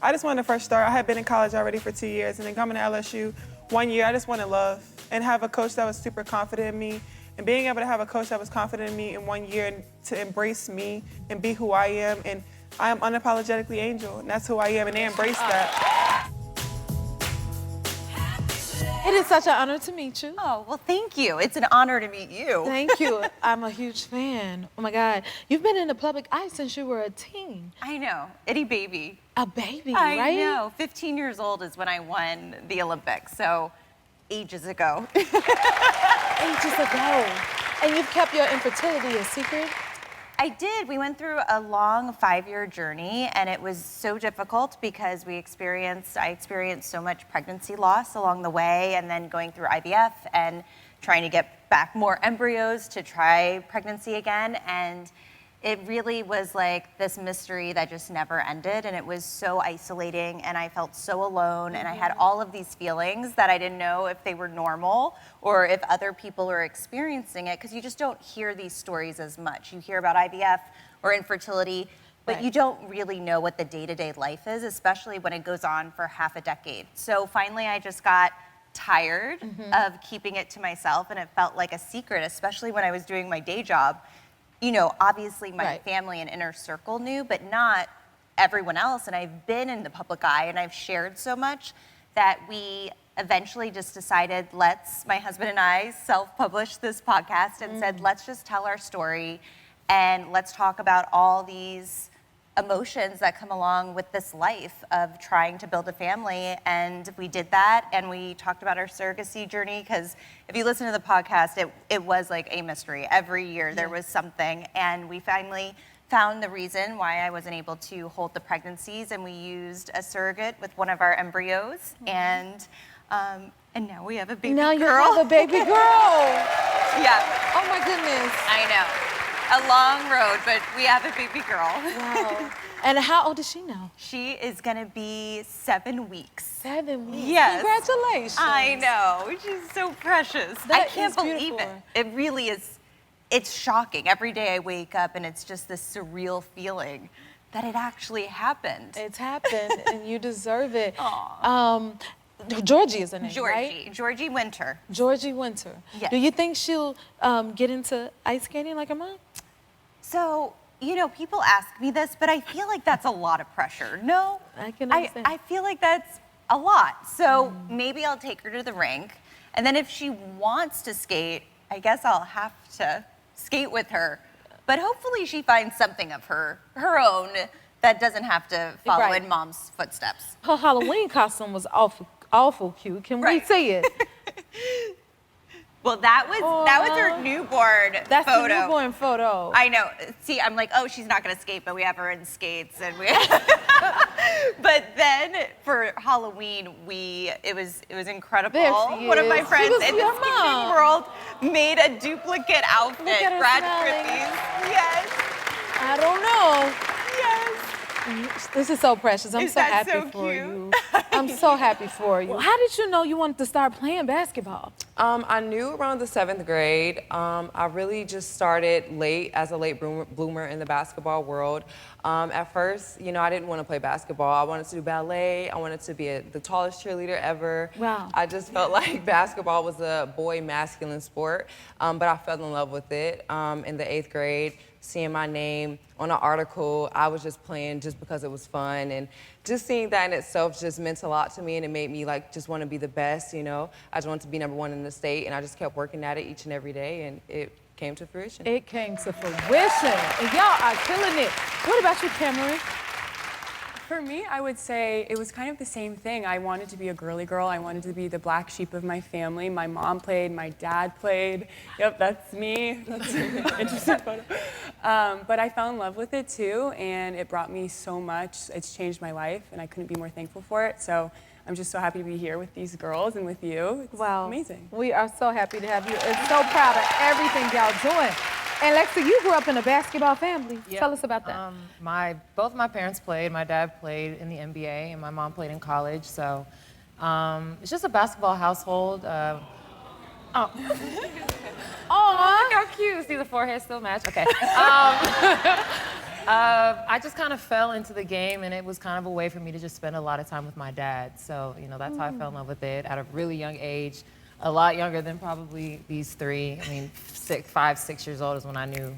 I just wanted to first start. I had been in college already for 2 years, and then coming to LSU 1 year, I just wanted love and have a coach that was super confident in me. And being able to have a coach that was confident in me in 1 year and to embrace me and be who I am. And I am unapologetically Angel, and that's who I am, and they embrace that. It is such an honor to meet you. Oh, well, thank you. It's an honor to meet you. Thank you. I'm a huge fan. Oh my God. You've been in the public eye since you were a teen. I know. Itty baby. A baby, right? I know. 15 years old is when I won the Olympics, so ages ago. Ages ago. And you've kept your infertility a secret? I did. We went through a long 5-year journey, and it was so difficult because I experienced so much pregnancy loss along the way, and then going through IVF and trying to get back more embryos to try pregnancy again. And it really was like this mystery that just never ended, and it was so isolating, and I felt so alone, and I had all of these feelings that I didn't know if they were normal or if other people were experiencing it, because you just don't hear these stories as much. You hear about IVF or infertility, but you don't really know what the day-to-day life is, especially when it goes on for half a decade. So finally, I just got tired of keeping it to myself, and it felt like a secret, especially when I was doing my day job. You know, obviously my family and inner circle knew, but not everyone else. And I've been in the public eye and I've shared so much that we eventually just decided, my husband and I self-published this podcast and said, let's just tell our story and let's talk about all these emotions that come along with this life of trying to build a family. And we did that, and we talked about our surrogacy journey, because if you listen to the podcast, it was like a mystery. Every year there was something, and we finally found the reason why I wasn't able to hold the pregnancies, and we used a surrogate with one of our embryos, and now we have a baby girl. Now you have a baby girl. Yeah. Oh my goodness. I know. A long road, but we have a baby girl. Wow. And how old is she now? She is gonna be 7 weeks. 7 weeks? Yes. Congratulations. I know, she's so precious. I can't believe it. It really is, it's shocking. Every day I wake up and it's just this surreal feeling that it actually happened. It's happened and you deserve it. Aww. Georgie is her name, right? Georgie Winter. Georgie Winter. Yes. Do you think she'll get into ice skating like her mom? So, you know, people ask me this, but I feel like that's a lot of pressure. No, I can understand. I feel like that's a lot. So maybe I'll take her to the rink, and then if she wants to skate, I guess I'll have to skate with her. But hopefully she finds something of her own that doesn't have to follow in mom's footsteps. Her Halloween costume was awful cute. Can we see it? Well, that was her newborn photo. That's the newborn photo. I know. See, I'm like, oh, she's not gonna skate, but we have her in skates, and But then for Halloween, it was incredible. One of my friends in the skating world made a duplicate outfit. Look at her Brad smiling. Grippies. Yes. I don't know. Yes. This is so precious. I'm so happy so for cute? you. I'm so happy for you. How did you know you wanted to start playing basketball? I knew around the 7th grade. I really just started as a late bloomer in the basketball world. At first, you know, I didn't want to play basketball. I wanted to do ballet. I wanted to be the tallest cheerleader ever. Wow. I just felt like basketball was a boy masculine sport, but I fell in love with it in the 8th grade. Seeing my name on an article, I was just playing just because it was fun, and just seeing that in itself just meant a lot to me, and it made me like just want to be the best, you know. I just wanted to be #1 in the state, and I just kept working at it each and every day, and it came to fruition. It came to fruition, and y'all are killing it. What about you, Cameron? For me, I would say it was kind of the same thing. I wanted to be a girly girl. I wanted to be the black sheep of my family. My mom played, my dad played. Yep, that's me. That's an interesting photo. But I fell in love with it too, and it brought me so much. It's changed my life, and I couldn't be more thankful for it. So I'm just so happy to be here with these girls and with you. It's amazing. We are so happy to have you, and so proud of everything y'all doing. And Lexi, you grew up in a basketball family. Yep. Tell us about that. Both my parents played. My dad played in the NBA, and my mom played in college. So it's just a basketball household. Oh, look how cute. See the forehead still match? Okay. I just kind of fell into the game, and it was kind of a way for me to just spend a lot of time with my dad. So, that's how I fell in love with it at a really young age, a lot younger than probably these three. I mean, 5, 6 years old is when I knew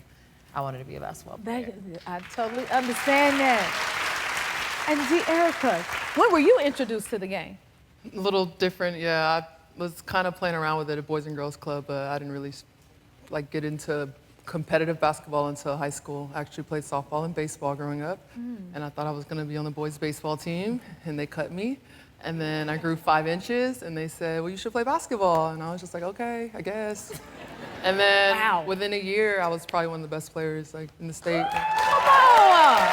I wanted to be a basketball player. I totally understand that. And Erica, when were you introduced to the game? A little different, yeah. I was kind of playing around with it at Boys and Girls Club, but I didn't really get into competitive basketball until high school. I actually played softball and baseball growing up, and I thought I was going to be on the boys' baseball team, and they cut me. And then I grew 5 inches, and they said, well, you should play basketball. And I was just like, okay, I guess. And then within a year, I was probably one of the best players in the state. Come on!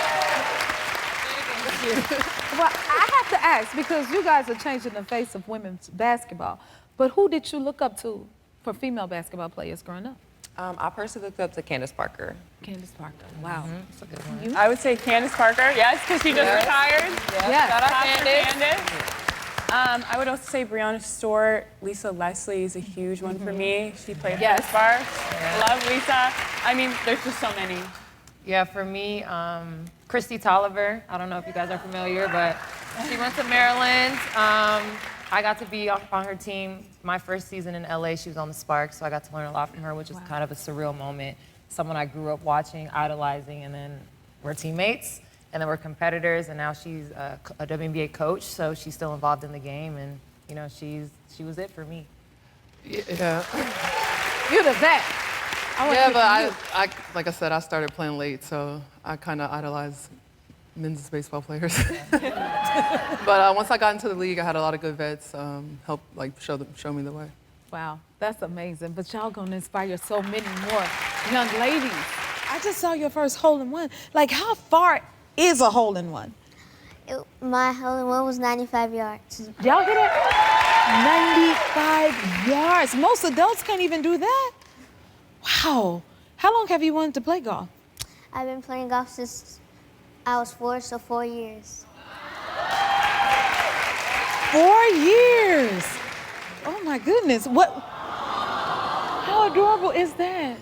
Well, I have to ask, because you guys are changing the face of women's basketball, but who did you look up to for female basketball players growing up? I personally looked up to Candace Parker. Candace Parker, wow. That's a good one. I would say Candace Parker, yes, because she just retired. Yes. Shout out Candace. I would also say Brianna Stewart. Lisa Leslie is a huge one for me. She played for Sparks. Love Lisa. I mean, there's just so many. Yeah, for me, Christy Tolliver. I don't know if you guys are familiar, but she went to Maryland. I got to be on her team my first season in LA. She was on the Sparks, so I got to learn a lot from her, which was kind of a surreal moment. Someone I grew up watching, idolizing, and then we're teammates, and then we're competitors, and now she's a WNBA coach, so she's still involved in the game, and she was it for me. Yeah. You're the vet. Yeah, but I like I said, I started playing late, so I kind of idolize men's baseball players. But once I got into the league, I had a lot of good vets help show me the way. Wow, that's amazing. But y'all gonna inspire so many more young ladies. I just saw your first hole-in-one. How far is a hole-in-one? My hole-in-one was 95 yards. Y'all get it? 95 yards. Most adults can't even do that. Wow. How long have you wanted to play golf? I've been playing golf since I was 4, so 4 years. 4 years. Oh my goodness. How adorable is that?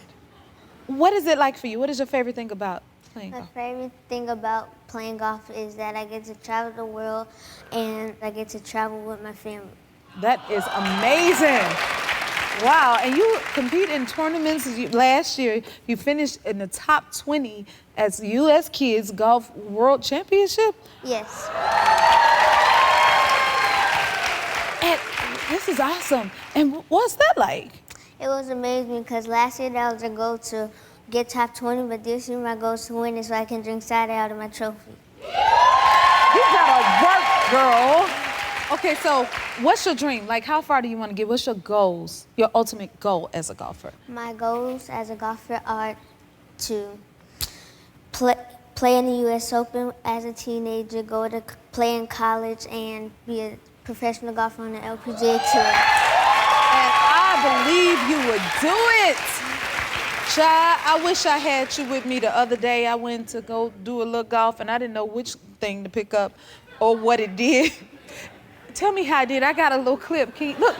What is it like for you? What is your favorite thing about playing golf? My favorite thing about playing golf is that I get to travel the world and I get to travel with my family. That is amazing. Wow, and you compete in tournaments. Last year, you finished in the top 20 as U.S. Kids Golf World Championship? Yes. And this is awesome. And what's that like? It was amazing because last year that was a goal to get top 20, but this year my goal is to win it so I can drink cider out of my trophy. You gotta work, girl. Okay, so what's your dream? How far do you want to get? What's your goals, your ultimate goal as a golfer? My goals as a golfer are to play in the U.S. Open as a teenager, go to play in college, and be a professional golfer on the LPGA Tour. And I believe you would do it. Child, I wish I had you with me the other day. I went to go do a little golf, and I didn't know which thing to pick up or what it did. Tell me how I did. I got a little clip. Look.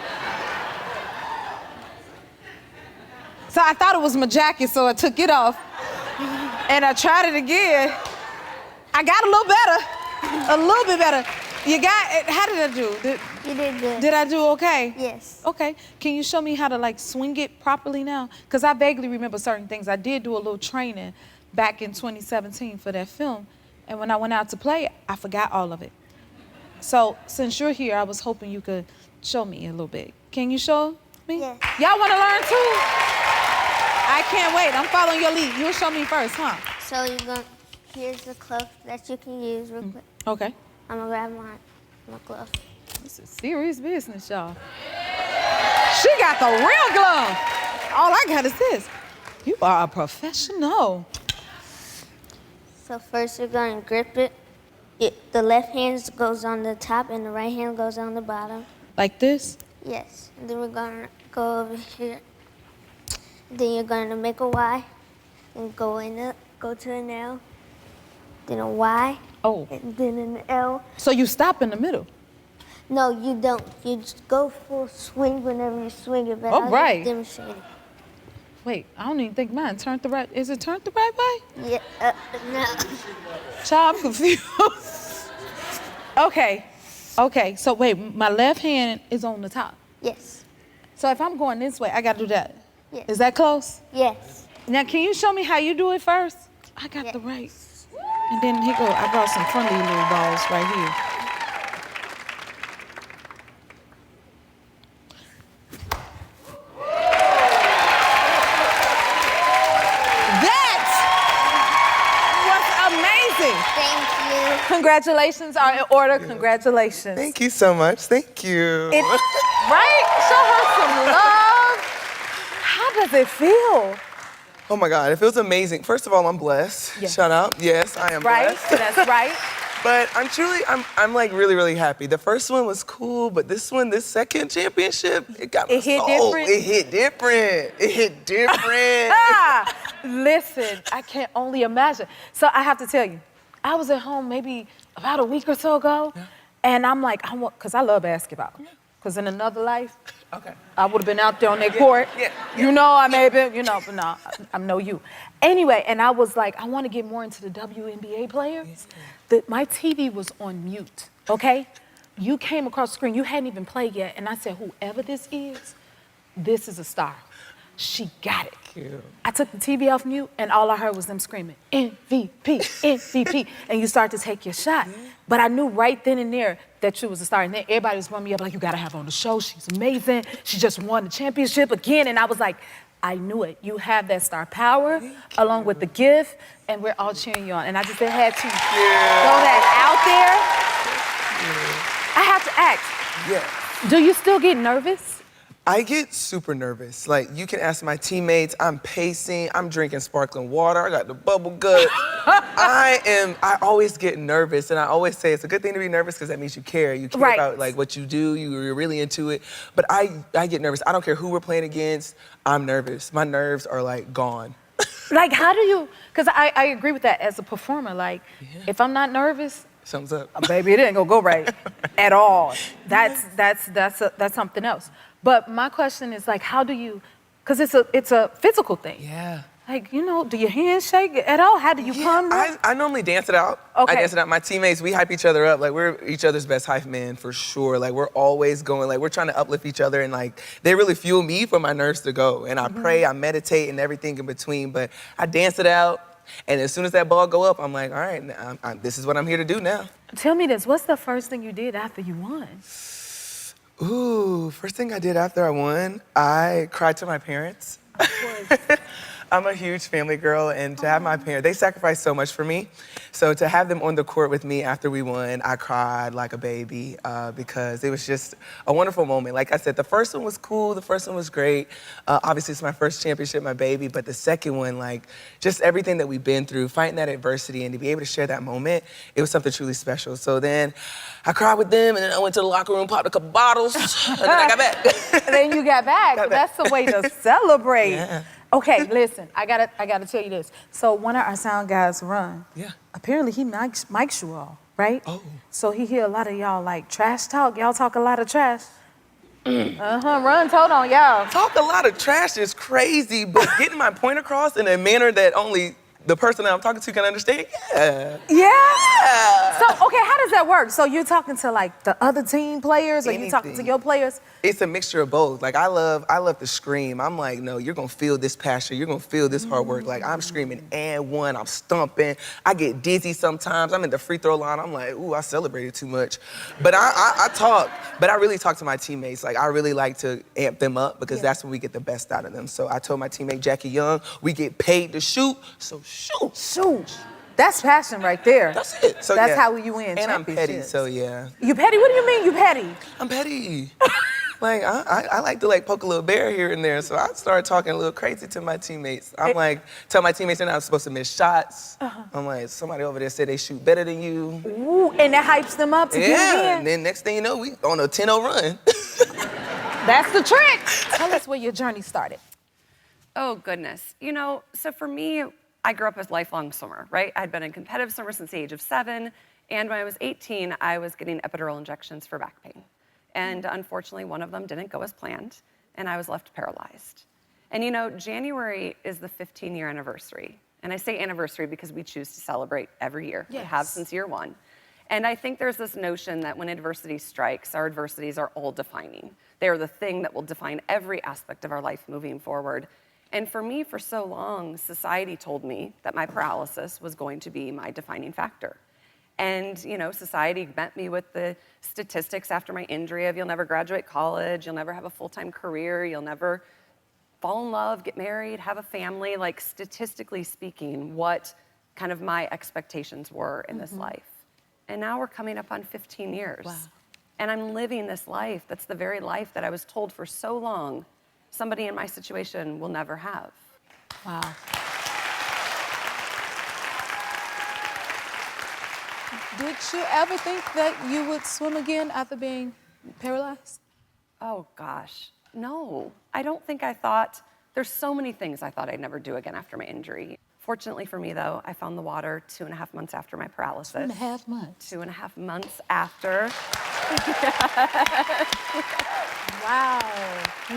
So I thought it was my jacket, so I took it off. And I tried it again. I got a little better. A little bit better. You got it. How did I do? You did good. Did I do okay? Yes. Okay. Can you show me how to swing it properly now? Because I vaguely remember certain things. I did do a little training back in 2017 for that film. And when I went out to play, I forgot all of it. So since you're here, I was hoping you could show me a little bit. Can you show me? Yes. Y'all want to learn too? I can't wait. I'm following your lead. You'll show me first, huh? So here's the glove that you can use real quick. Okay. I'm gonna grab my glove. This is serious business, y'all. She got the real glove. All I got is this. You are a professional. So first you're gonna grip it. The left hand goes on the top and the right hand goes on the bottom. Like this? Yes. And then we're gonna go over here. Then you're gonna make a Y and go to an L. Then a Y. Oh. And then an L. So you stop in the middle? No, you don't. You just go full swing whenever you swing it. But Oh, I'll right. just demonstrate it. Wait, I don't even think mine turned the right. Is it turned the right way? Yeah, no. Child, I'm confused. Okay, so wait, my left hand is on the top. Yes. So if I'm going this way, I gotta do that. Yes. Is that close? Yes. Now, can you show me how you do it first? I got Yeah. the right. And then here go, I brought some friendly little balls right here. That was amazing. Thank you. Congratulations are in order. Congratulations. Thank you so much. Thank you. Right? Show her some love. How does it feel? Oh my God, it feels amazing. First of all, I'm blessed. Yes. Shout out. Yes, I am Right? blessed. That's right. But I'm like really happy. The first one was cool, but this second championship, it got my It hit soul. different? It hit different. It hit different. Listen, I can only imagine. So I have to tell you, I was at home maybe about a week or so ago, and I'm like, because I love basketball. Because in another life, I would have been out there on that court. You know, I may have been, but no, I'm no you. Anyway, and I was like, I want to get more into the WNBA players. My TV was on mute, okay? You came across the screen, you hadn't even played yet, and I said, whoever this is a star. She got it. Cute. I took the TV off mute, and all I heard was them screaming, MVP, MVP, and you start to take your shot. But I knew right then and there that you was a star, and then everybody was bumming me up like, you gotta have her on the show, she's amazing, she just won the championship again, and I was like, I knew it. You have that star power, along with the gift, and we're all cheering you on. And I just had to throw that out there. I have to ask, Yeah. do you still get nervous? I get super nervous. Like, you can ask my teammates, I'm pacing, I'm drinking sparkling water, I got the bubble gut. I always get nervous, and I always say it's a good thing to be nervous because that means you care. You care about like what you do, you're really into it. But I get nervous. I don't care who we're playing against, I'm nervous. My nerves are like gone. Like, how do you, because I agree with that as a performer. Like, if I'm not nervous, Something's up. baby, it ain't gonna go right at all. That's something else. But my question is like, how do you, because it's a physical thing. Yeah. Like, do your hands shake at all? How do you come? I normally dance it out. Okay. I dance it out. My teammates, we hype each other up. Like, we're each other's best hype man for sure. Like, we're always going, like, we're trying to uplift each other, and like, they really fuel me for my nerves to go. And I pray, I meditate, and everything in between. But I dance it out, and as soon as that ball go up, I'm like, all right, this is what I'm here to do now. Tell me this, what's the first thing you did after you won? Ooh, first thing I did after I won, I cried to my parents. I'm a huge family girl, and to have my parents, they sacrificed so much for me. So to have them on the court with me after we won, I cried like a baby because it was just a wonderful moment. Like I said, the first one was cool, the first one was great. Obviously, it's my first championship, my baby, but the second one, like, just everything that we've been through, fighting that adversity, and to be able to share that moment, it was something truly special. So then I cried with them, and then I went to the locker room, popped a couple bottles, and then I got back. And then you got back. That's the way to celebrate. Yeah. Okay, listen, I gotta tell you this. So one of our sound guys, Run, apparently he mics you all, right? Oh. So he hear a lot of y'all like trash talk. Y'all talk a lot of trash. Run told on y'all. Talk a lot of trash is crazy, but getting my point across in a manner that only the person that I'm talking to can understand, Yeah? So, okay, how does that work? So you're talking to like the other team players, or you talking to your players? It's a mixture of both. Like, I love to scream. I'm like, no, you're gonna feel this passion. You're gonna feel this hard work. Like, I'm screaming and one, I'm stomping. I get dizzy sometimes. I'm in the free throw line. I'm like, ooh, I celebrated too much. But I talk, but I really talk to my teammates. Like, I really like to amp them up because that's when we get the best out of them. So I told my teammate, Jackie Young, we get paid to shoot, so shoot. Shoot. That's passion right there. That's it. So that's how you win and I'm petty, championships. so yeah. You petty? What do you mean you petty? I'm petty. Like, I like to like poke a little bear here and there, so I started talking a little crazy to my teammates. I'm like, tell my teammates they're not supposed to miss shots. I'm like, somebody over there said they shoot better than you. Ooh, and that hypes them up to get it in. And then next thing you know, we on a 10-0 run. That's the trick. Tell us where your journey started. Oh, goodness. So for me, I grew up as a lifelong swimmer, right? I'd been a competitive swimmer since the age of 7, and when I was 18, I was getting epidural injections for back pain. And unfortunately, one of them didn't go as planned, and I was left paralyzed. And you know, January is the 15-year anniversary. And I say anniversary because we choose to celebrate every year. Yes. We have since year one. And I think there's this notion that when adversity strikes, our adversities are all defining. They are the thing that will define every aspect of our life moving forward. And for me, for so long, society told me that my paralysis was going to be my defining factor. And, you know, society met me with the statistics after my injury of you'll never graduate college, you'll never have a full-time career, you'll never fall in love, get married, have a family. Like, statistically speaking, what kind of my expectations were in this life. And now we're coming up on 15 years. Wow. And I'm living this life that's the very life that I was told for so long somebody in my situation will never have. Wow. Did you ever think that you would swim again after being paralyzed? Oh gosh, no. I don't think I thought, there's so many things I thought I'd never do again after my injury. Fortunately for me though, I found the water 2.5 months after my paralysis. 2.5 months. 2.5 months after. Wow.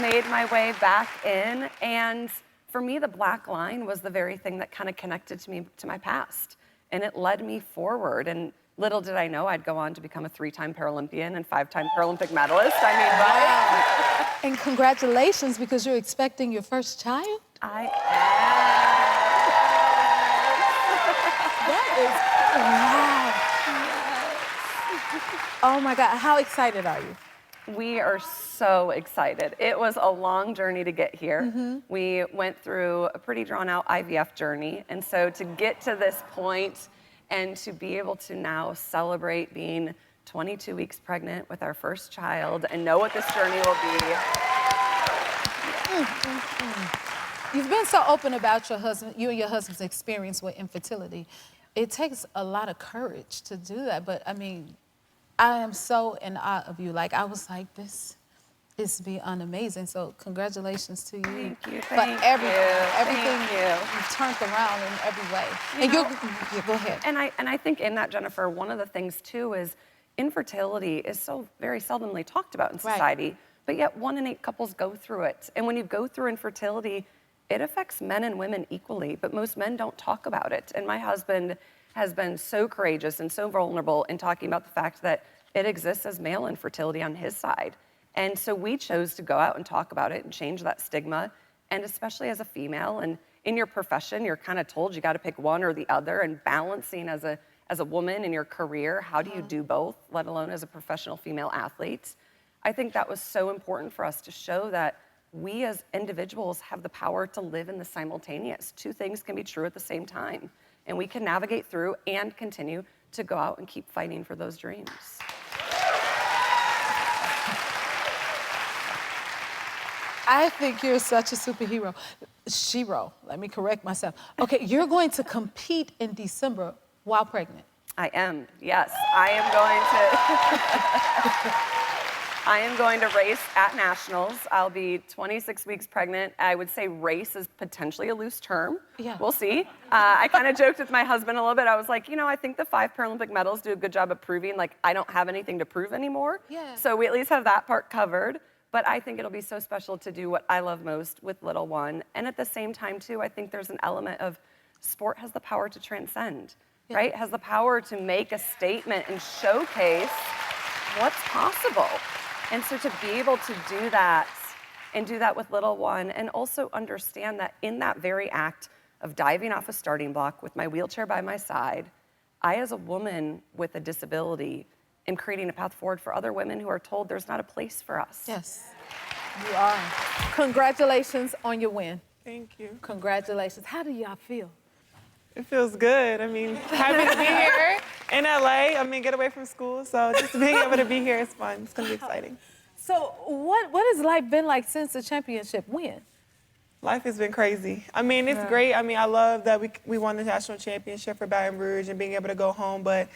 Made my way back in, and for me, the black line was the very thing that kind of connected me to my past, and it led me forward. And little did I know I'd go on to become a 3-time Paralympian and 5-time Paralympic medalist. I mean, right? And congratulations, because you're expecting your first child? I am. That is, wow. Oh my God, how excited are you? We are so excited. It was a long journey to get here. We went through a pretty drawn out IVF journey. And so to get to this point and to be able to now celebrate being 22 weeks pregnant with our first child and know what this journey will be. You've been so open about you and your husband's experience with infertility. It takes a lot of courage to do that, but I mean, I am so in awe of you. Like, I was like, this is beyond amazing. So congratulations to you. Thank you, for thank everything. you, Everything thank you. you've turned around in every way. Go ahead. And I think in that, Jennifer, one of the things too is infertility is so very seldomly talked about in society, but yet 1 in 8 couples go through it. And when you go through infertility, it affects men and women equally, but most men don't talk about it. And my husband has been so courageous and so vulnerable in talking about the fact that it exists as male infertility on his side. And so we chose to go out and talk about it and change that stigma. And especially as a female, and in your profession, you're kind of told you got to pick one or the other, and balancing as a woman in your career, how do you do both, let alone as a professional female athlete? I think that was so important for us to show that we as individuals have the power to live in the simultaneous. 2 things can be true at the same time. And we can navigate through and continue to go out and keep fighting for those dreams. I think you're such a superhero. Shiro, let me correct myself. Okay, you're going to compete in December while pregnant. I am, yes. I am going to race at nationals. I'll be 26 weeks pregnant. I would say race is potentially a loose term. Yeah. We'll see. I kind of joked with my husband a little bit. I was like, you know, I think the 5 Paralympic medals do a good job of proving, like, I don't have anything to prove anymore. Yeah. So we at least have that part covered. But I think it'll be so special to do what I love most with little one. And at the same time, too, I think there's an element of sport has the power to transcend, right? It has the power to make a statement and showcase what's possible. And so to be able to do that and do that with little one, and also understand that in that very act of diving off a starting block with my wheelchair by my side, I, as a woman with a disability, am creating a path forward for other women who are told there's not a place for us. Yes, you are. Congratulations on your win. Thank you. Congratulations. How do y'all feel? It feels good. I mean, happy to be here in LA. I mean, get away from school. So just being able to be here is fun. It's going to be exciting. So what has life been like since the championship win? Life has been crazy. I mean, it's great. I mean, I love that we won the national championship for Baton Rouge and being able to go home, but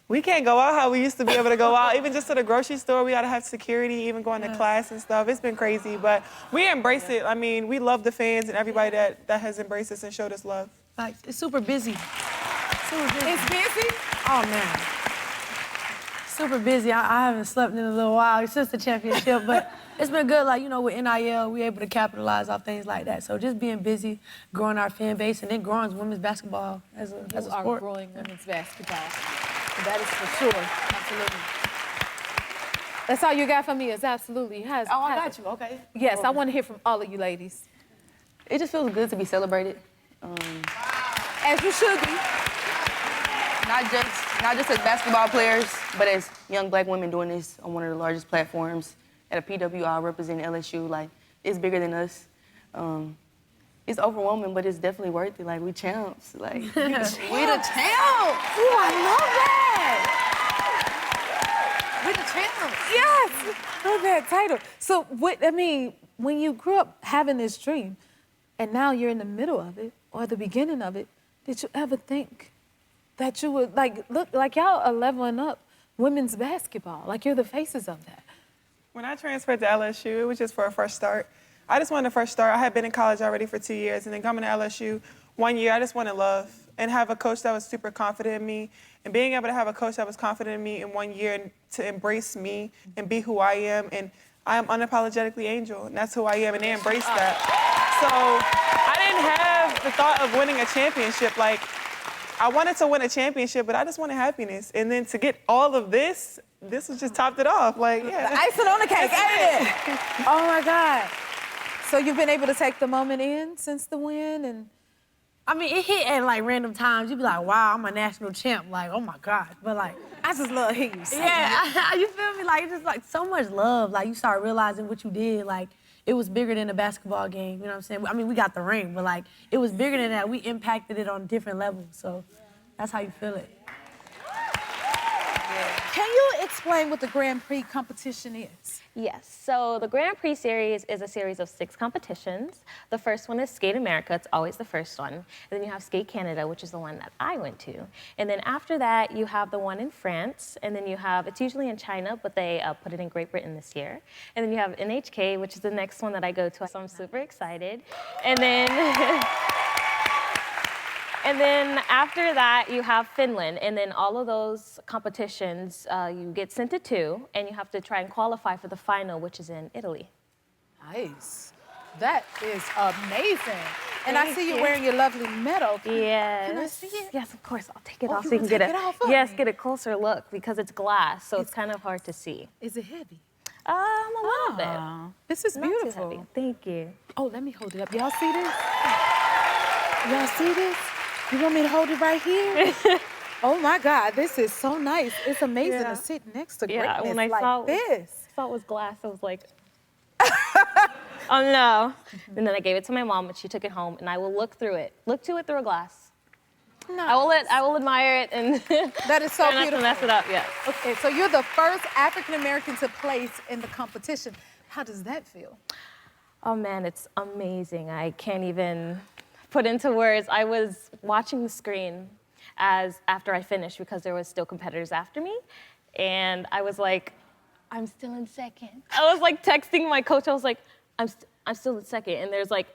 we can't go out how we used to be able to go out. Even just to the grocery store, we got to have security, even going to class and stuff. It's been crazy, but we embrace it. I mean, we love the fans and everybody that has embraced us and showed us love. Like, it's super busy. It's busy? Oh, man. super busy. I haven't slept in a little while since the championship, but it's been good. Like, you know, with NIL, we're able to capitalize off things like that. So just being busy, growing our fan base, and then growing women's basketball as a You sport. are growing women's basketball. That is for sure. Absolutely. That's all you got for me is absolutely. I got you. Okay. Yes, I want to hear from all of you ladies. It just feels good to be celebrated. As you should be. Not just as basketball players, but as young black women doing this on one of the largest platforms at a PWI representing LSU. Like, it's bigger than us. It's overwhelming, but it's definitely worth it. Like, we champs. Like, we the champs. Ooh, I love that. We the champs. Yes, love that title. So, when you grew up having this dream, and now you're in the middle of it, or the beginning of it, did you ever think that you would, look, like y'all are leveling up women's basketball, like you're the faces of that? When I transferred to LSU, it was just for a fresh start. I just wanted a fresh start. I had been in college already for 2 years, and then coming to LSU 1 year, I just wanted love and have a coach that was super confident in me. And being able to have a coach that was confident in me in 1 year and to embrace me and be who I am. And I am unapologetically Angel, and that's who I am, and they embrace that. So I didn't have the thought of winning a championship. Like, I wanted to win a championship, but I just wanted happiness. And then to get all of this was just topped it off. Like, yeah. The icing on the cake, ain't it? Oh my God. So you've been able to take the moment in since the win, and I mean, it hit at like random times. You'd be like, wow, I'm a national champ. Like, oh my God. But like, I just love hearing you say that. You feel me? Like, it's just like so much love. Like, you start realizing what you did. Like, it was bigger than a basketball game. You know what I'm saying? I mean, we got the ring, but like, it was bigger than that. We impacted it on different levels. So that's how you feel it. Can you explain what the Grand Prix competition is? Yes, so the Grand Prix series is a series of 6 competitions. The first one is Skate America, it's always the first one. And then you have Skate Canada, which is the one that I went to. And then after that, you have the one in France, and then you have, it's usually in China, but they put it in Great Britain this year. And then you have NHK, which is the next one that I go to, so I'm super excited. And then... And then after that, you have Finland, and then all of those competitions, you get sent to 2, and you have to try and qualify for the final, which is in Italy. Nice. That is amazing. And I see you wearing your lovely medal. Yes. Can I see it? Yes, of course. I'll take it off so you can get get a closer look, because it's glass, so it's kind of hard to see. Is it heavy? A little bit. This is Not too beautiful. heavy. Thank you. Oh, let me hold it up. Y'all see this? Y'all see this? You want me to hold it right here? Oh my God, this is so nice. It's amazing to sit next to greatness when I like saw this. it was glass, I was like, oh no. And then I gave it to my mom, and she took it home, and I will look to it through a glass. Nice. I will admire it, and that is so try not beautiful. to mess it up, yes. Okay, so you're the first African American to place in the competition. How does that feel? Oh man, it's amazing. I can't even put into words. I was watching the screen after I finished, because there was still competitors after me, and I was like, I'm still in second. I was like texting my coach. I was like, I'm still in second, and there's like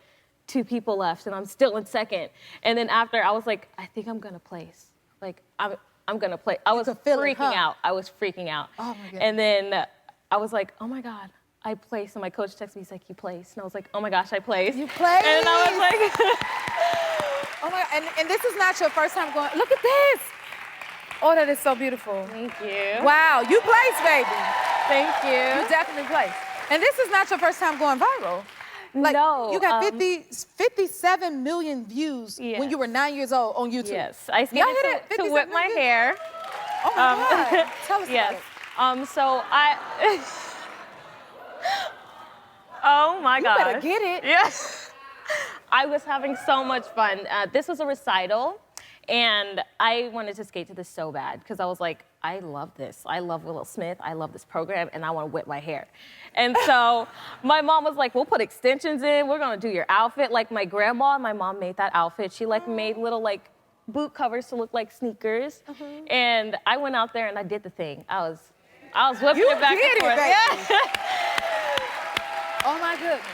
2 people left, and I'm still in second. And then after, I was like, I think I'm gonna place. Like, I'm gonna play. I was freaking out. I was freaking out. Oh my goodness. And then I was like, oh my God, I placed. And my coach texted me, he's like, you placed. And I was like, oh my gosh, I placed. You placed. And I was like, oh my, and this is not your first time going, look at this. Oh, that is so beautiful. Thank you. Wow, you placed, baby. Thank you. You definitely placed. And this is not your first time going viral. Like, no. You got 57 million views when you were 9 years old on YouTube. Yes, I skated to whip my hair. Oh my God. Tell us yes. about it. So I... Oh my God. You better get it. Yes. I was having so much fun. This was a recital, and I wanted to skate to this so bad, because I was like, I love this. I love Willow Smith. I love this program, and I want to whip my hair. And so my mom was like, we'll put extensions in. We're going to do your outfit. Like my grandma and my mom made that outfit. She like made little like boot covers to look like sneakers. And I went out there and I did the thing. I was whipping it back and forth. Oh my goodness.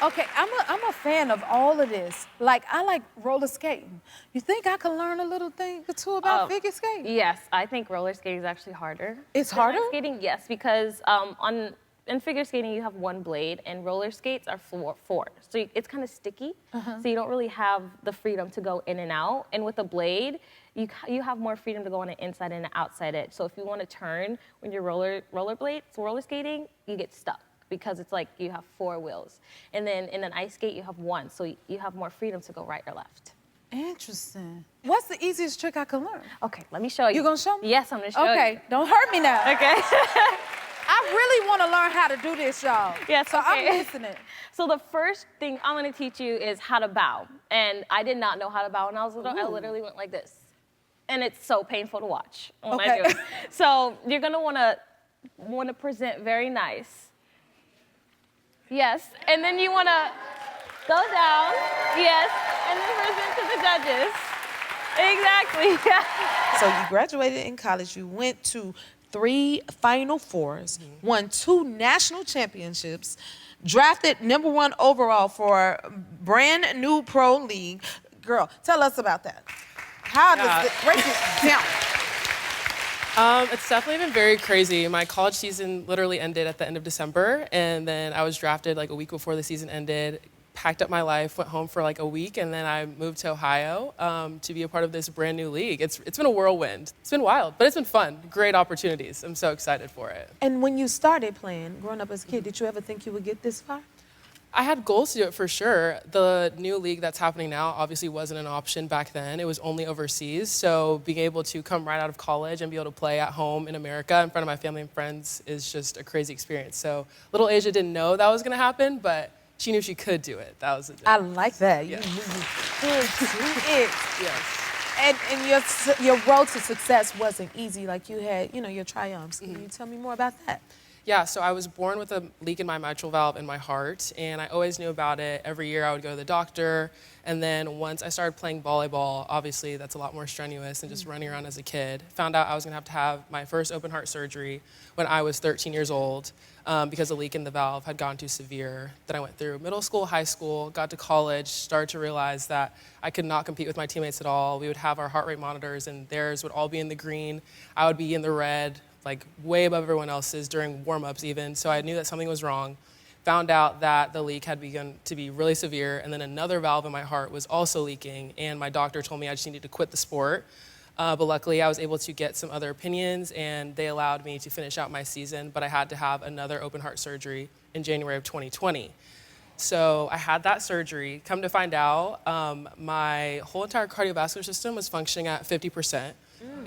Okay, I'm a fan of all of this. Like, I like roller skating. You think I can learn a little thing or two about figure skating? Yes, I think roller skating is actually harder. It's than harder? ice skating, yes, because in figure skating you have one blade, and roller skates are four. So it's kind of sticky. So you don't really have the freedom to go in and out. And with a blade, you have more freedom to go on the inside and the outside edge. So if you want to turn when you're roller skating, you get stuck, because it's like you have 4 wheels. And then in an ice skate, you have 1, so you have more freedom to go right or left. Interesting. What's the easiest trick I can learn? Okay, let me show you. You gonna show me? Yes, I'm gonna show you. Okay, don't hurt me now. Okay. I really want to learn how to do this, y'all. Yes, so okay. I'm listening. So the first thing I'm gonna teach you is how to bow. And I did not know how to bow when I was little. I literally went like this. And it's so painful to watch when I do it. So you're gonna wanna present very nice. Yes, and then you wanna go down, yes, and then present to the judges. Exactly, yeah. So you graduated in college, you went to 3 Final Fours, won 2 national championships, drafted #1 overall for brand new pro league. Girl, tell us about that. How does it break it down? It's definitely been very crazy. My college season literally ended at the end of December, and then I was drafted like a week before the season ended, packed up my life, went home for like a week, and then I moved to Ohio to be a part of this brand new league. It's been a whirlwind. It's been wild, but it's been fun. Great opportunities. I'm so excited for it. And when you started playing, growing up as a kid, did you ever think you would get this far? I had goals to do it for sure. The new league that's happening now obviously wasn't an option back then. It was only overseas. So being able to come right out of college and be able to play at home in America in front of my family and friends is just a crazy experience. So little Asjia didn't know that was going to happen, but she knew she could do it. That was it. I like that. Yeah. You could do it. Yes. And your road to success wasn't easy. Like you had, your triumphs. Can you tell me more about that? Yeah, so I was born with a leak in my mitral valve in my heart, and I always knew about it. Every year I would go to the doctor, and then once I started playing volleyball, obviously that's a lot more strenuous than just running around as a kid. Found out I was gonna have my first open heart surgery when I was 13 years old because a leak in the valve had gone too severe. Then I went through middle school, high school, got to college, started to realize that I could not compete with my teammates at all. We would have our heart rate monitors, and theirs would all be in the green. I would be in the red, like way above everyone else's during warm-ups even. So I knew that something was wrong. Found out that the leak had begun to be really severe, and then another valve in my heart was also leaking, and my doctor told me I just needed to quit the sport. But luckily I was able to get some other opinions, and they allowed me to finish out my season, but I had to have another open heart surgery in January of 2020. So I had that surgery. Come to find out, my whole entire cardiovascular system was functioning at 50%.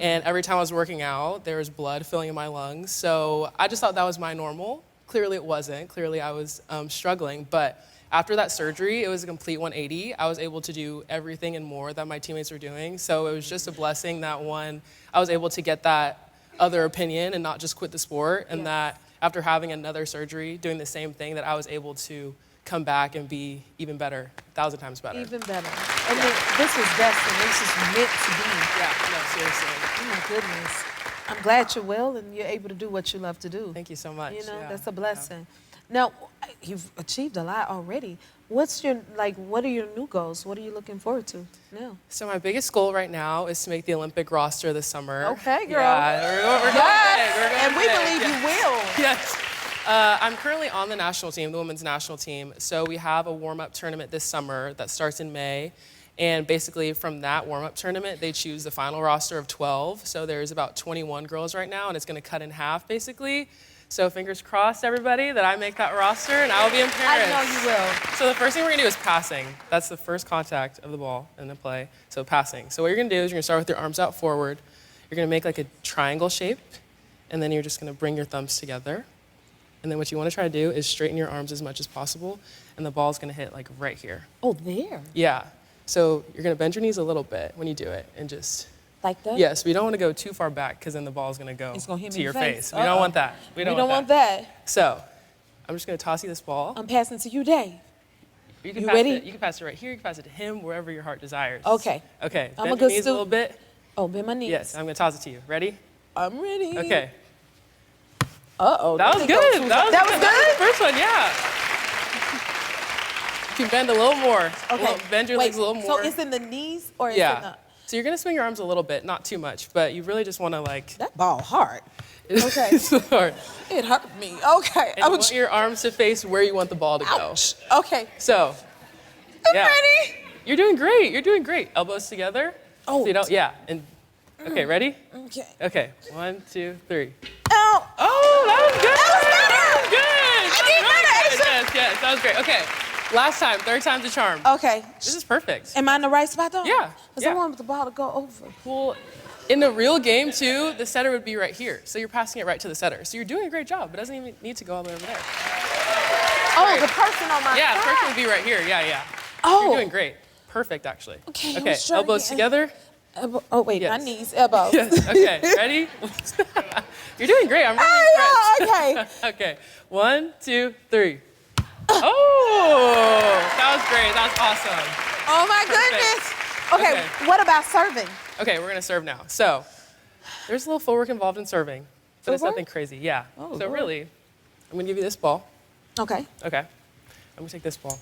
And every time I was working out, there was blood filling in my lungs. So I just thought that was my normal. Clearly it wasn't. Clearly I was struggling. But after that surgery, it was a complete 180. I was able to do everything and more that my teammates were doing. So it was just a blessing that I was able to get that other opinion and not just quit the sport. And that after having another surgery, doing the same thing, that I was able to come back and be even better, 1,000 times better. Even better. I mean, this is destiny. This is meant to be. Yeah, no, seriously. Oh my goodness. I'm glad you're well and you're able to do what you love to do. Thank you so much. That's a blessing. Now, you've achieved a lot already. What are your new goals? What are you looking forward to now? So my biggest goal right now is to make the Olympic roster this summer. Okay, girl. Yeah, we're going big. And we believe you will. Yes. I'm currently on the national team, the women's national team. So we have a warm-up tournament this summer that starts in May. And basically from that warm-up tournament, they choose the final roster of 12. So there's about 21 girls right now, and it's going to cut in half, basically. So fingers crossed, everybody, that I make that roster, and I will be in Paris. I know you will. So the first thing we're going to do is passing. That's the first contact of the ball in the play. So passing. So what you're going to do is you're going to start with your arms out forward. You're going to make like a triangle shape, and then you're just going to bring your thumbs together. And then what you want to try to do is straighten your arms as much as possible, and the ball's going to hit like right here. Oh, there? Yeah. So you're going to bend your knees a little bit when you do it, and just... Like that? Yes, we don't want to go too far back, because then the ball's going to go to your face. We don't want that. We don't want that. So I'm just going to toss you this ball. I'm passing to you, Dave. You can pass it right here. You can pass it to him, wherever your heart desires. Okay. Okay. I'm Bend your knees a little bit. Oh, bend my knees. Yes, I'm going to toss it to you. Ready? I'm ready. Okay. Uh-oh. That was good. That was good? First one, yeah. can bend a little more. Okay. Bend your legs a little more. So it's in the knees or it's in Yeah. the... So you're gonna swing your arms a little bit, not too much, but you really just wanna like... That ball hard. Okay. It's hard. It hurt me. Okay. And you want your arms to face where you want the ball to go. Ouch. Okay. So, I'm yeah. ready. You're doing great. You're doing great. Elbows together. Oh. So you don't, yeah. And okay, ready? Okay. Okay. 1, 2, 3. Ow. Oh, that was good. That was better. Yes, yes, that was great. Okay. Last time, third time's a charm. Okay. This is perfect. Am I in the right spot though? Yeah. Because I want the ball to go over. Well, in the real game too, the setter would be right here. So you're passing it right to the setter. So you're doing a great job. It doesn't even need to go all the way over there. Oh, Great. the person on my Yeah, the side. person would be right here. Yeah, yeah. Oh. You're doing great. Perfect, actually. Okay, Okay, let's try elbows again. together. Oh, wait, Yes. my knees, elbows. Yes, okay, ready? You're doing great. I'm really impressed. Okay. Okay, 1, 2, 3. Oh, that was great. That was awesome. Oh my Perfect. goodness. Okay, what about serving? Okay, we're gonna serve now. So, there's a little footwork involved in serving, but it's Footwork? nothing crazy. Yeah. Oh, so Lord. really, I'm gonna give you this ball. Okay. Okay. I'm gonna take this ball.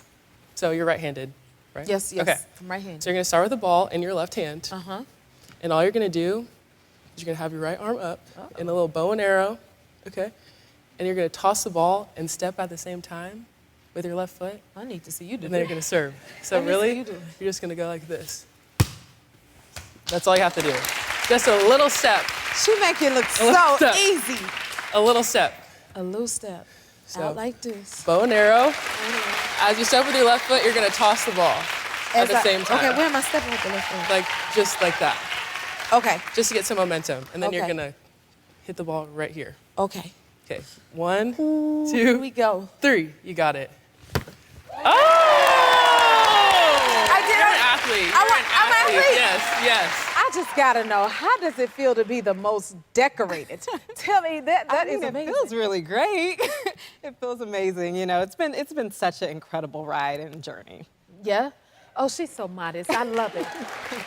So you're right-handed, right? Yes, yes. Okay. I'm right-handed. So you're gonna start with the ball in your left hand. Uh-huh. And all you're gonna do is you're gonna have your right arm up in a little bow and arrow, okay? And you're gonna toss the ball and step at the same time with your left foot. I need to see you do And then you're gonna serve. So Let me see really, you do it. you're just gonna go like this. That's all you have to do. Just a little step. She make it look A little so step. easy. A little step. A little step. So, Out like this. bow and arrow. As you step with your left foot, you're gonna toss the ball at As the I- same time. Okay, where am I stepping with the left foot? Like, just like that. Okay. Just to get some momentum. And then you're Okay. gonna hit the ball right here. Okay. Okay, 1, Here 2, we go. 3. You got it. Oh! I did. You're an athlete. You're an I'm an athlete. Yes, yes. I just gotta know, how does it feel to be the most decorated? Tell me that is amazing. It feels really great. It feels amazing. You know, it's been such an incredible ride and journey. Yeah? Oh, she's so modest. I love it.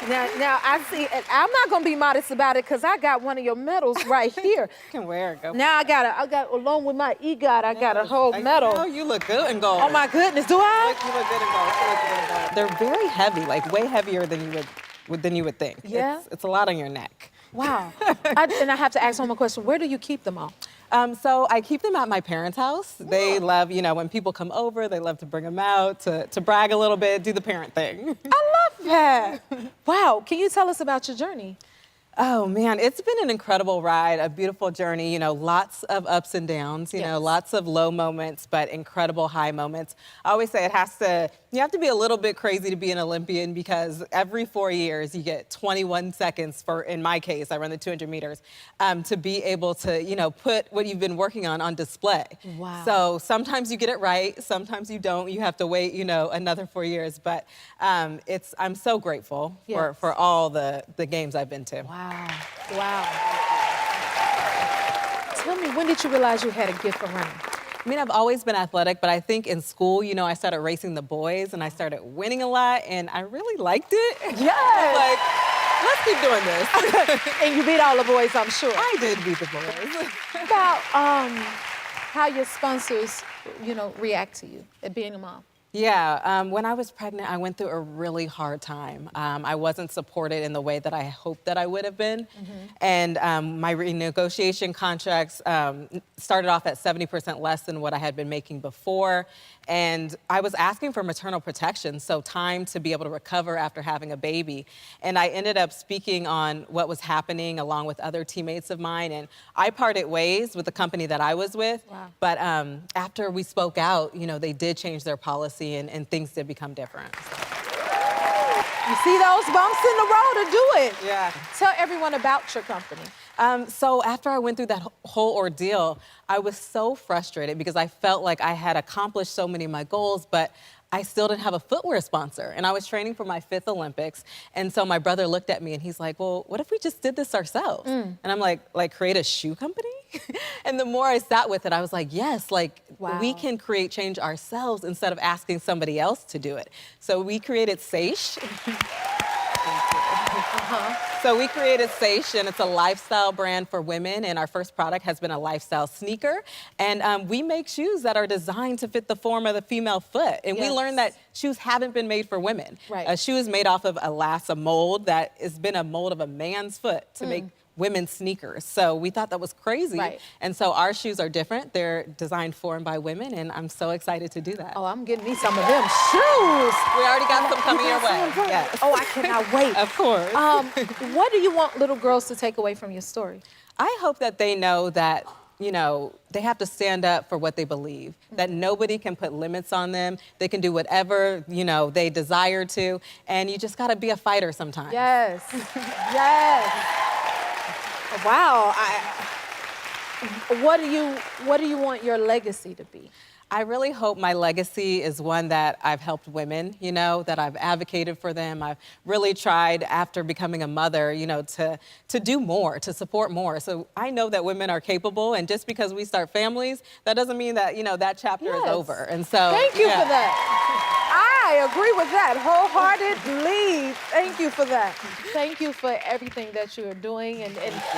now I see, and I'm not gonna be modest about it because I got one of your medals right here. You can wear it. Go. Now I got along with my EGOT, I got a whole medal. Oh, you look good in gold. Oh my goodness, do I? You look good in gold. You look good in gold. They're very heavy, like way heavier than you would think. Yeah? It's a lot on your neck. Wow. And I have to ask one more question. Where do you keep them all? So I keep them at my parents' house. They love, you know, when people come over, they love to bring them out to brag a little bit, do the parent thing. I love that. Wow. Can you tell us about your journey? Oh man, it's been an incredible ride, a beautiful journey, you know, lots of ups and downs, you know, lots of low moments, but incredible high moments. I always say you have to be a little bit crazy to be an Olympian because every 4 years you get 21 seconds for, in my case, I run the 200 meters, to be able to, you know, put what you've been working on display. Wow. So sometimes you get it right, sometimes you don't. You have to wait, you know, another 4 years, but I'm so grateful for all the games I've been to. Wow. Wow. Tell me, when did you realize you had a gift for running? I mean, I've always been athletic, but I think in school, you know, I started racing the boys and I started winning a lot and I really liked it. Yes. Like, let's keep doing this. And you beat all the boys, I'm sure. I did beat the boys. About how your sponsors, you know, react to you at being a mom. Yeah, when I was pregnant, I went through a really hard time. I wasn't supported in the way that I hoped that I would have been. And my renegotiation contracts started off at 70% less than what I had been making before. And I was asking for maternal protection, so time to be able to recover after having a baby. And I ended up speaking on what was happening along with other teammates of mine. And I parted ways with the company that I was with. Wow. But after we spoke out, you know, they did change their policy and things did become different. You see those bumps in the road to do it. Yeah. Tell everyone about your company. So after I went through that whole ordeal, I was so frustrated because I felt like I had accomplished so many of my goals, but I still didn't have a footwear sponsor. And I was training for my 5th Olympics. And so my brother looked at me and he's like, well, what if we just did this ourselves? And I'm like create a shoe company? And the more I sat with it, I was like, yes, like we can create change ourselves instead of asking somebody else to do it. So we created Seish. So we created Seish, and it's a lifestyle brand for women, and our first product has been a lifestyle sneaker. And we make shoes that are designed to fit the form of the female foot. And we learned that shoes haven't been made for women. Right. A shoe is made off of a mold that has been a mold of a man's foot to make women's sneakers. So we thought that was crazy. Right. And so our shoes are different. They're designed for and by women, and I'm so excited to do that. Oh, I'm getting me some of them shoes. We already got some coming your way. Yes. Oh, I cannot wait. Of course. What do you want little girls to take away from your story? I hope that they know that, you know, they have to stand up for what they believe, that nobody can put limits on them. They can do whatever, you know, they desire to, and you just gotta be a fighter sometimes. Yes. Yes. Wow. What do you want your legacy to be? I really hope my legacy is one that I've helped women, you know, that I've advocated for them. I've really tried after becoming a mother, you know, to do more, to support more. So I know that women are capable, and just because we start families, that doesn't mean that, you know, that chapter is over. And so Thank you for that. I agree with that wholeheartedly. Thank you for that. Thank you for everything that you are doing and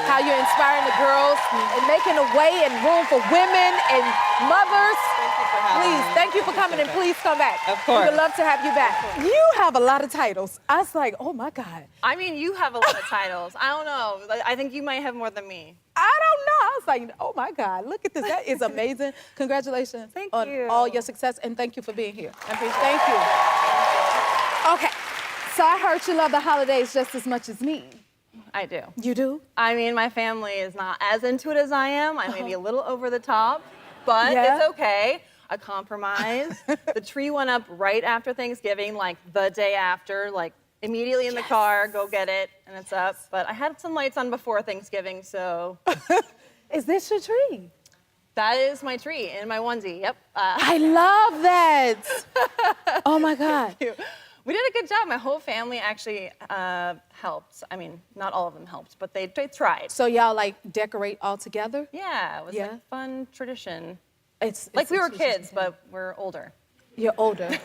how you're inspiring the girls and making a way and room for women and mothers. Please, thank you for coming, and please come back. Of course. We would love to have you back. You have a lot of titles. I was like, oh my God. I mean, you have a lot of titles. I don't know. I think you might have more than me. I don't know. I was like, oh my God, look at this. That is amazing. Congratulations on all your success, and thank you for being here. I appreciate it. Thank you. Okay, so I heard you love the holidays just as much as me. I do. You do? I mean, my family is not as into it as I am. I may be a little over the top, but it's okay. A compromise. The tree went up right after Thanksgiving, like the day after, like immediately in the car, go get it, and it's up. But I had some lights on before Thanksgiving, so. Is this your tree? That is my tree in my onesie, yep. I love that. Oh my God. We did a good job. My whole family actually helped. I mean, not all of them helped, but they tried. So y'all like decorate all together? Yeah, it was like a fun tradition. It's like we were kids, but we're older. You're older.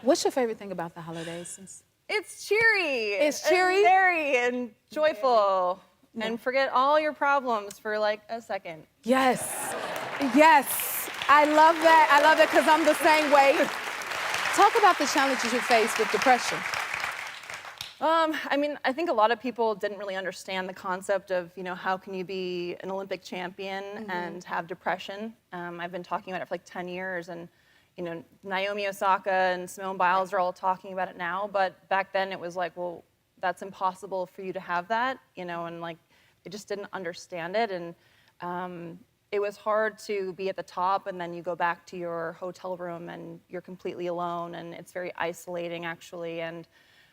What's your favorite thing about the holidays? It's cheery. It's cheery? And merry and joyful. And forget all your problems for like a second. Yes. Yes. I love that. I love that because I'm the same way. Talk about the challenges you face with depression. I mean, I think a lot of people didn't really understand the concept of, you know, how can you be an Olympic champion and have depression. I've been talking about it for like 10 years, and, you know, Naomi Osaka and Simone Biles are all talking about it now, but back then it was like, well, that's impossible for you to have that, you know, and like, they just didn't understand it, and it was hard to be at the top, and then you go back to your hotel room and you're completely alone, and it's very isolating, actually, and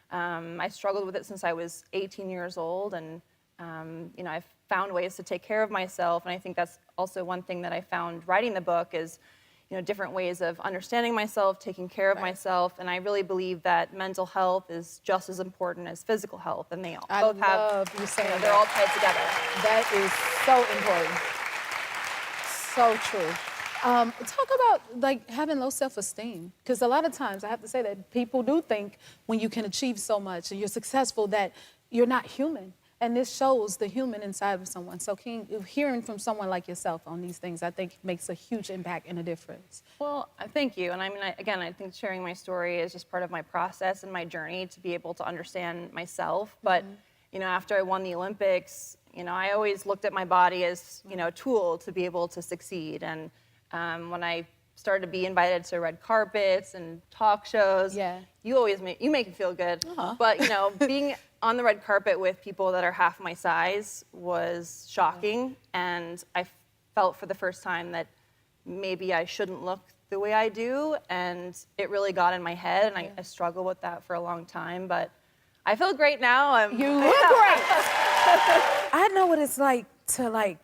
I struggled with it since I was 18 years old, and you know, I've found ways to take care of myself, and I think that's also one thing that I found writing the book is, you know, different ways of understanding myself, taking care of myself, and I really believe that mental health is just as important as physical health, and they both have, you saying they're all tied together. That is so important. So true. Talk about like having low self-esteem, because a lot of times I have to say that people do think when you can achieve so much and you're successful that you're not human, and this shows the human inside of someone. So hearing from someone like yourself on these things, I think makes a huge impact and a difference. Well, thank you, and I mean, again, I think sharing my story is just part of my process and my journey to be able to understand myself. But you know, after I won the Olympics, you know, I always looked at my body as, you know, a tool to be able to succeed. And when I started to be invited to red carpets and talk shows, you always make me feel good. But you know, being on the red carpet with people that are half my size was shocking, and I felt for the first time that maybe I shouldn't look the way I do, and it really got in my head, and I struggled with that for a long time, but I feel great now. You look great. I know what it's like to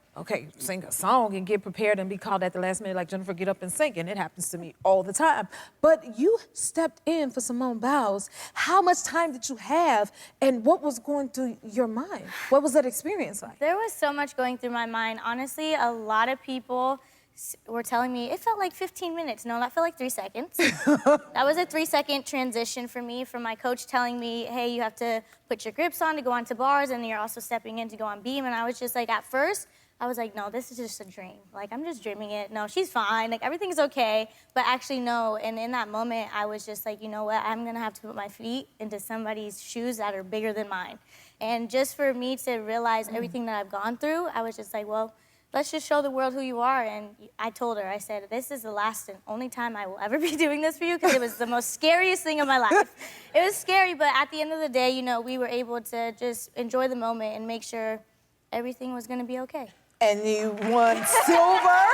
sing a song and get prepared and be called at the last minute, like Jennifer, get up and sing, and it happens to me all the time. But you stepped in for Simone Biles. How much time did you have, and what was going through your mind? What was that experience like? There was so much going through my mind. Honestly, a lot of people were telling me, it felt like 15 minutes. No, that felt like 3 seconds. That was a 3-second transition for me from my coach telling me, hey, you have to put your grips on to go onto bars, and you're also stepping in to go on beam. And I was just like, at first, I was like, no, this is just a dream. Like, I'm just dreaming it. No, she's fine. Like, everything's okay. But actually, no. And in that moment, I was just like, you know what? I'm going to have to put my feet into somebody's shoes that are bigger than mine. And just for me to realize everything that I've gone through, I was just like, well, let's just show the world who you are. And I told her, I said, this is the last and only time I will ever be doing this for you, because it was the most scariest thing of my life. It was scary, but at the end of the day, you know, we were able to just enjoy the moment and make sure everything was gonna be okay. And you won silver?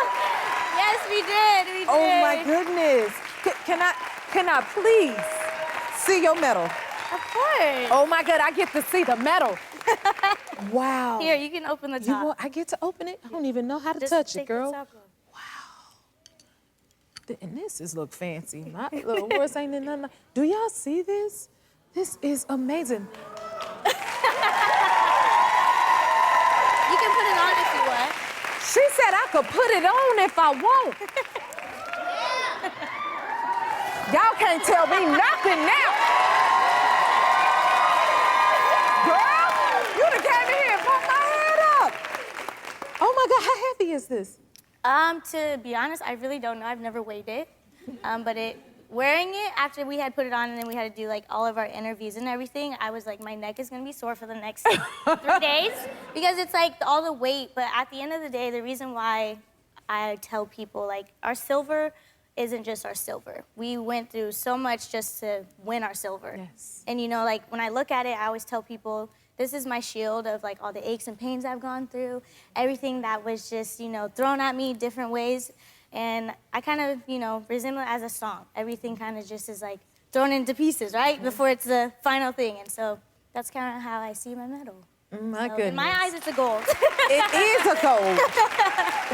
Yes, we did. Oh my goodness. Can I please see your medal? Of course. Oh my God, I get to see the medal. Wow. Here, you can open the top. I get to open it? I don't even know how to Just touch it, take girl. the top off. And this is look fancy. My little horse ain't in nothing. Do y'all see this? This is amazing. You can put it on if you want. She said I could put it on if I want. Y'all can't tell me nothing now. Girl, you done came in here and put my head up. Oh my God, how heavy is this? To be honest, I really don't know. I've never weighed it. But wearing it after we had put it on and then we had to do like all of our interviews and everything, I was like, my neck is gonna be sore for the next 3 days because it's like all the weight. But at the end of the day, the reason why I tell people like our silver isn't just our silver. We went through so much just to win our silver. Yes. And you know, like when I look at it, I always tell people, this is my shield of like all the aches and pains I've gone through, everything that was just, you know, thrown at me different ways. And I kind of, you know, resemble it as a song. Everything kind of just is like thrown into pieces, right? Before it's the final thing. And so that's kind of how I see my medal. My So goodness. in my eyes, it's a gold. It is a gold.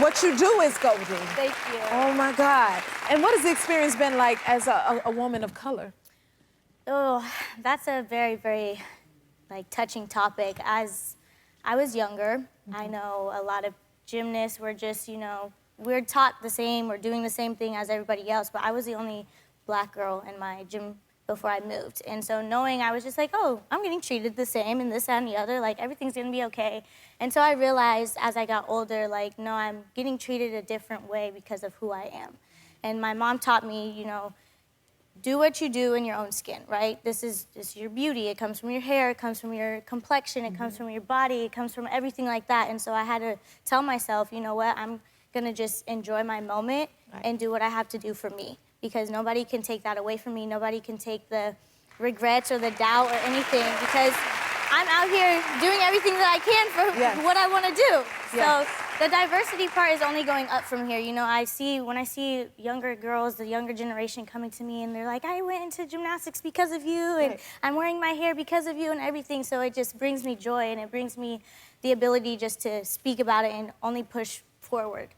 What you do is golden. Thank you. Oh my God. And what has the experience been like as a woman of color? Oh, that's a very, very like touching topic. As I was younger, I know a lot of gymnasts were just, you know, we're taught the same, we're doing the same thing as everybody else, but I was the only black girl in my gym before I moved. And so knowing, I was just like, oh, I'm getting treated the same and this, that, and the other, like everything's gonna be okay. And so I realized as I got older, like, no, I'm getting treated a different way because of who I am. And my mom taught me, you know, do what you do in your own skin, right? This is your beauty. It comes from your hair, it comes from your complexion, it comes from your body, it comes from everything like that. And so I had to tell myself, you know what, I'm gonna just enjoy my moment and do what I have to do for me, because nobody can take that away from me. Nobody can take the regrets or the doubt or anything, because I'm out here doing everything that I can for what I wanna do. Yes. So the diversity part is only going up from here. You know, when I see younger girls, the younger generation coming to me and they're like, I went into gymnastics because of you and I'm wearing my hair because of you and everything. So it just brings me joy and it brings me the ability just to speak about it and only push forward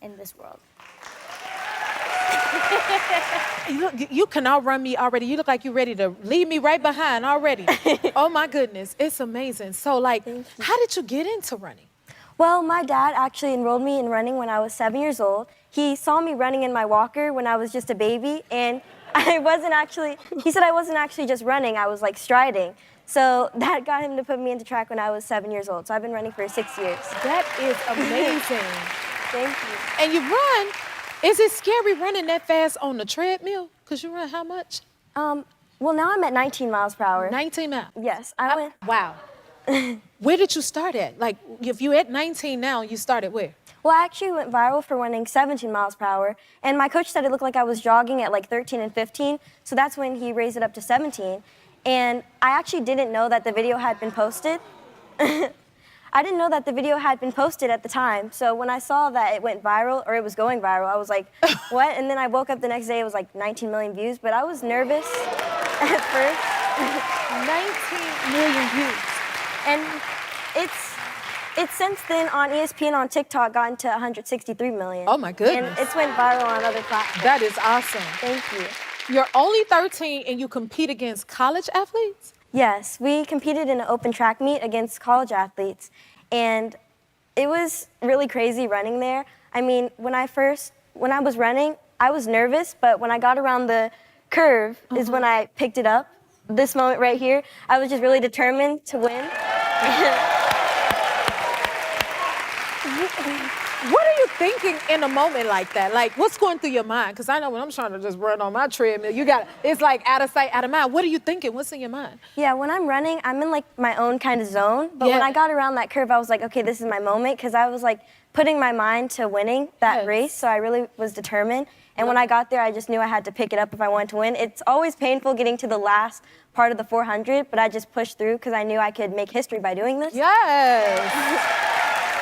in this world. You can outrun me already. You look like you're ready to leave me right behind already. Oh my goodness, it's amazing. So like, how did you get into running? Well, my dad actually enrolled me in running when I was 7 years old. He saw me running in my walker when I was just a baby, and he said I wasn't actually just running, I was like striding. So that got him to put me into track when I was 7 years old. So I've been running for 6 years. That is amazing. Thank you. And you run, is it scary running that fast on the treadmill? Because you run how much? Well, now I'm at 19 miles per hour. 19 miles? Yes, I went. Wow. Where did you start at? Like, if you're at 19 now, you started where? Well, I actually went viral for running 17 miles per hour. And my coach said it looked like I was jogging at like 13 and 15. So that's when he raised it up to 17. And I actually didn't know that the video had been posted. I didn't know that the video had been posted at the time. So when I saw that it went viral, or it was going viral, I was like, what? And then I woke up the next day, it was like 19 million views. But I was nervous at first. 19 million views. And it's since then on ESPN on TikTok gotten to 163 million. Oh my goodness. And it's went viral on other platforms. That is awesome. Thank you. You're only 13 and you compete against college athletes? Yes, we competed in an open track meet against college athletes. And it was really crazy running there. I mean, when I was running, I was nervous, but when I got around the curve is when I picked it up. This moment right here, I was just really determined to win. What are you thinking in a moment like that? Like, what's going through your mind? Because I know when I'm trying to just run on my treadmill, it's like out of sight, out of mind. What are you thinking? What's in your mind? Yeah, when I'm running, I'm in like my own kind of zone. But when I got around that curve, I was like, okay, this is my moment, because I was like putting my mind to winning that race. So I really was determined. And when I got there, I just knew I had to pick it up if I wanted to win. It's always painful getting to the last part of the 400, but I just pushed through because I knew I could make history by doing this. Yes.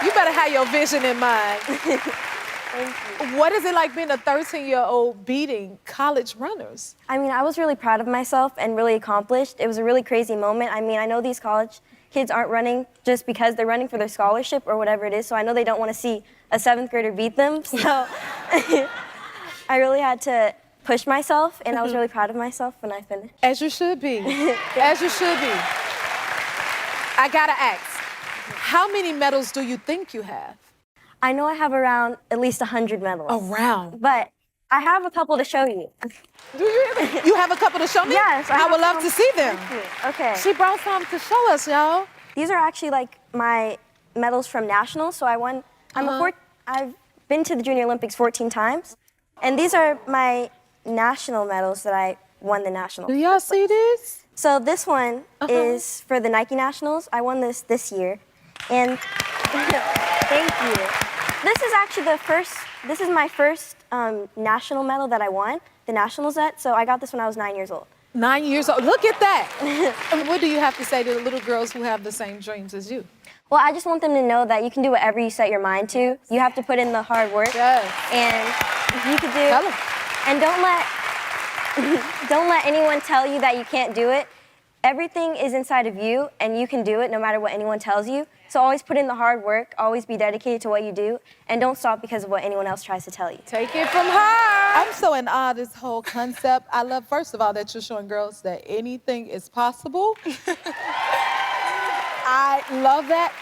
You better have your vision in mind. Thank you. What is it like being a 13-year-old beating college runners? I mean, I was really proud of myself and really accomplished. It was a really crazy moment. I mean, I know these college kids aren't running just because they're running for their scholarship or whatever it is, so I know they don't want to see a 7th grader beat them. So I really had to push myself, and I was really proud of myself when I finished. As you should be. As you should be. I gotta ask, how many medals do you think you have? I know I have around at least 100 medals. Around? But I have a couple to show you. Do you? You have a couple to show me? Yes. I would love to see them. Okay. She brought some to show us, y'all. These are actually like my medals from nationals. So I won. I've been to the Junior Olympics 14 times, and these are my national medals that I won the nationals. Do y'all see this? So this one is for the Nike Nationals. I won this year, and thank you. This is actually this is my first national medal that I won, the nationals at. So I got this when I was 9 years old. 9 years old, look at that. And what do you have to say to the little girls who have the same dreams as you? Well, I just want them to know that you can do whatever you set your mind to. You have to put in the hard work. And you can do. And don't let anyone tell you that you can't do it. Everything is inside of you, and you can do it no matter what anyone tells you. So always put in the hard work, always be dedicated to what you do, and don't stop because of what anyone else tries to tell you. Take it from her. I'm so in awe of this whole concept. I love, first of all, that you're showing girls that anything is possible. I love that.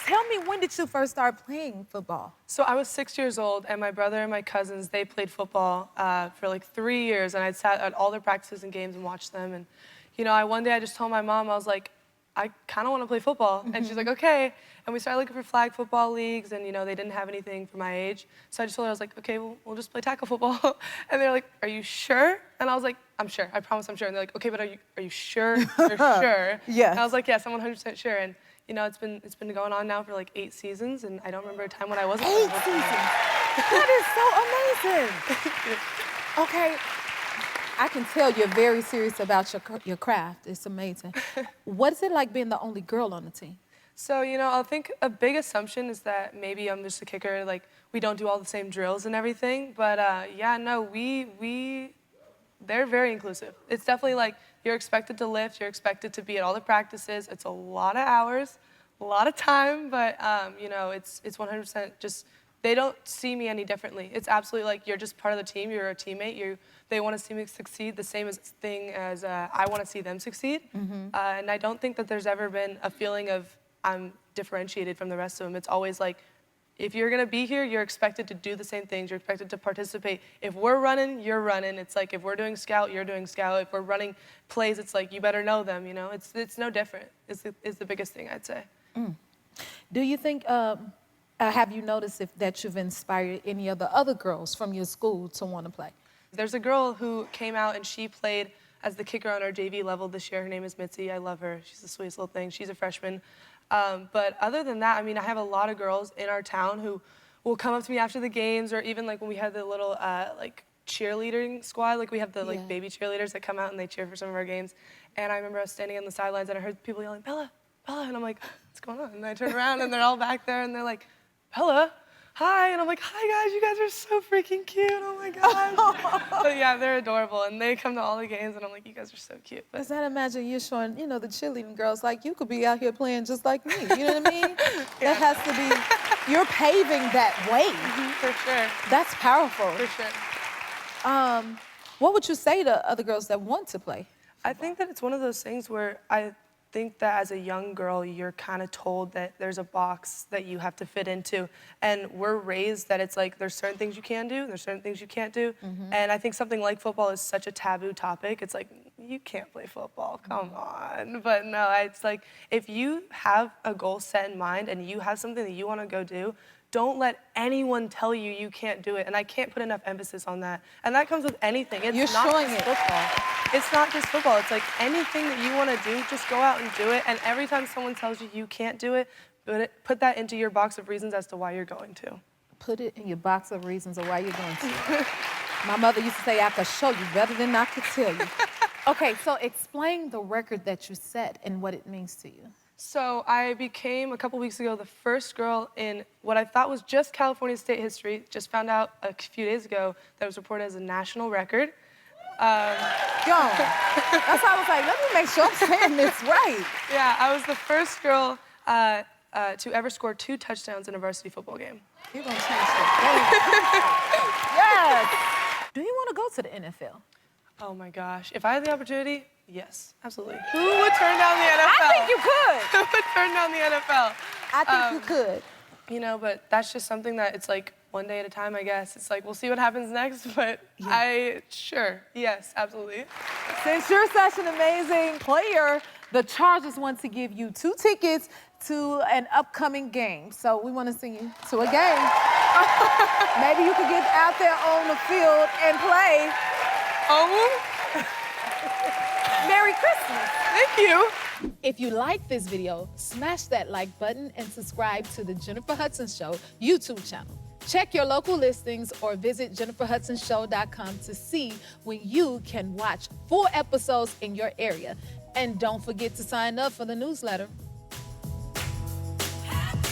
Tell me, when did you first start playing football? So I was 6 years old, and my brother and my cousins, they played football for like 3 years, and I'd sat at all their practices and games and watched them. And you know, one day I just told my mom, I was like, I kind of want to play football. And she's like, okay. And we started looking for flag football leagues, and you know, they didn't have anything for my age. So I just told her, I was like, okay, we'll just play tackle football. And they're like, are you sure? And I was like, I'm sure. I promise I'm sure. And they're like, okay, but are you sure? You're sure? Yeah. And I was like, yes, I'm 100% sure. And you know, it's been going on now for like 8 seasons, and I don't remember a time when I wasn't. 8 seasons. That is so amazing. Okay. I can tell you're very serious about your craft. It's amazing. What is it like being the only girl on the team? So, you know, I think a big assumption is that maybe I'm just a kicker, like we don't do all the same drills and everything. But yeah, no, they're very inclusive. It's definitely like you're expected to lift, you're expected to be at all the practices. It's a lot of hours, a lot of time, but you know, it's 100% just, they don't see me any differently. It's absolutely like you're just part of the team, you're a teammate, they want to see me succeed the same thing as I want to see them succeed. And I don't think that there's ever been a feeling of I'm differentiated from the rest of them. It's always like, if you're gonna be here, you're expected to do the same things, you're expected to participate. If we're running, you're running. It's like, if we're doing scout, you're doing scout. If we're running plays, it's like, you better know them, you know? It's no different, is the biggest thing I'd say. Do you think, have you noticed that you've inspired any of the other girls from your school to want to play? There's a girl who came out and she played as the kicker on our JV level this year. Her name is Mitzi. I love her. She's the sweetest little thing. She's a freshman. But other than that, I mean, I have a lot of girls in our town who will come up to me after the games, or even like when we had the little like cheerleading squad, like we have the like baby cheerleaders that come out and they cheer for some of our games. And I remember I was standing on the sidelines and I heard people yelling, Bella, Bella, and I'm like, what's going on? And I turn around and they're all back there and they're like, Bella, hi. And I'm like, hi guys, you guys are so freaking cute, oh my gosh. But yeah, they're adorable and they come to all the games and I'm like, you guys are so cute. Because I imagine you showing, you know, the cheerleading girls, like you could be out here playing just like me, you know what I mean? That has to be, you're paving that way. For sure. That's powerful. For sure. What would you say to other girls that want to play? I think that it's one of those things where think that as a young girl, you're kind of told that there's a box that you have to fit into. And we're raised that it's like, there's certain things you can do, there's certain things you can't do. And I think something like football is such a taboo topic. It's like, you can't play football, come on. But no, it's like, if you have a goal set in mind and you have something that you want to go do, don't let anyone tell you you can't do it. And I can't put enough emphasis on that. And that comes with anything. It's not showing just it. football. It's not just football. It's like anything that you want to do, just go out and do it. And every time someone tells you you can't do it, put that into your box of reasons as to why you're going to. Put it in your box of reasons of why you're going to. My mother used to say, I could show you better than I could tell you. Okay, so explain the record that you set and what it means to you. So I became, a couple weeks ago, the first girl in what I thought was just California state history. Just found out a few days ago that it was reported as a national record. That's why I was like, let me make sure I'm saying this right. Yeah, I was the first girl to ever score 2 touchdowns in a varsity football game. You're going to change that. Yes. Do you want to go to the NFL? Oh my gosh. If I had the opportunity, yes, absolutely. Who would turn down the NFL? I think you could. Who would turn down the NFL? I think you could. You know, but that's just something that it's like one day at a time, I guess. It's like, we'll see what happens next, but sure, yes, absolutely. Since you're such an amazing player, the Chargers want to give you 2 tickets to an upcoming game. So we want to send you to a game. Maybe you could get out there on the field and play. Oh. Merry Christmas. Thank you. If you like this video, smash that like button and subscribe to the Jennifer Hudson Show YouTube channel. Check your local listings or visit jenniferhudsonshow.com to see when you can watch full episodes in your area. And don't forget to sign up for the newsletter. Happy